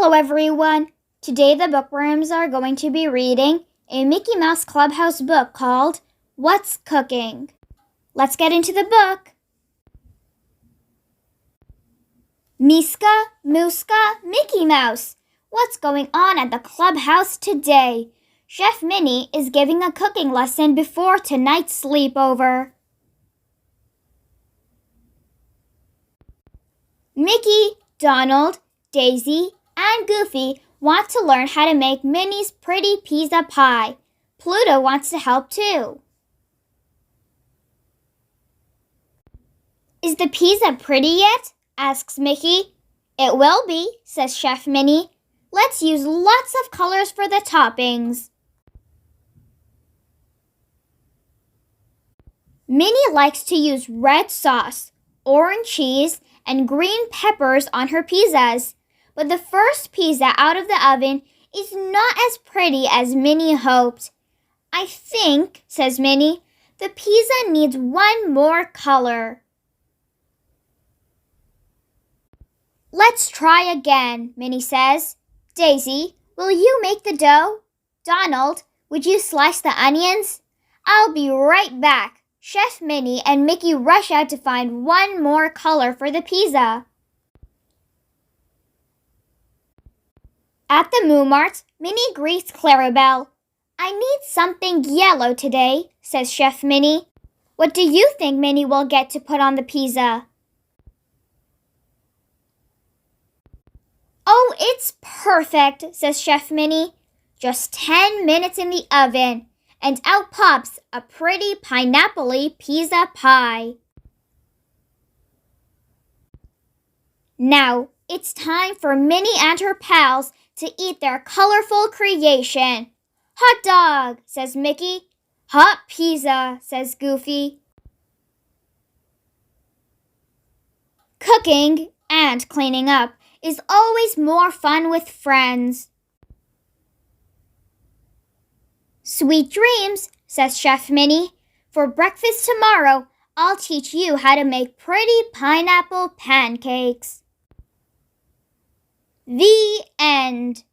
Hello everyone! Today the Bookworms are going to be reading a Mickey Mouse Clubhouse book called What's Cooking? Let's get into the book! Miska, Mooska, Mickey Mouse! What's going on at the clubhouse today? Chef Minnie is giving a cooking lesson before tonight's sleepover. Mickey, Donald, Daisy, and Goofy want to learn how to make Minnie's pretty pizza pie. Pluto wants to help too. Is the pizza pretty yet? Asks Mickey. It will be, says Chef Minnie. Let's use lots of colors for the toppings. Minnie likes to use red sauce, orange cheese, and green peppers on her pizzas. But the first pizza out of the oven is not as pretty as Minnie hoped. I think, says Minnie, the pizza needs one more color. Let's try again, Minnie says. Daisy, will you make the dough? Donald, would you slice the onions? I'll be right back. Chef Minnie and Mickey rush out to find one more color for the pizza. At the Moo Mart, Minnie greets Clarabelle. I need something yellow today, says Chef Minnie. What do you think Minnie will get to put on the pizza? Oh, it's perfect, says Chef Minnie. Just 10 minutes in the oven, and out pops a pretty pineapple-y pizza pie. Now, it's time for Minnie and her pals to eat their colorful creation. Hot dog, says Mickey. Hot pizza, says Goofy. Cooking and cleaning up is always more fun with friends. Sweet dreams, says Chef Minnie. For breakfast tomorrow, I'll teach you how to make pretty pineapple pancakes. The end.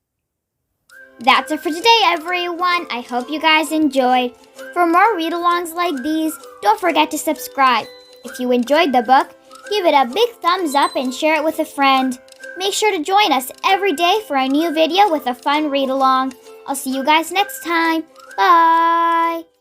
That's it for today, everyone. I hope you guys enjoyed. For more read-alongs like these, don't forget to subscribe. If you enjoyed the book, give it a big thumbs up and share it with a friend. Make sure to join us every day for a new video with a fun read-along. I'll see you guys next time. Bye!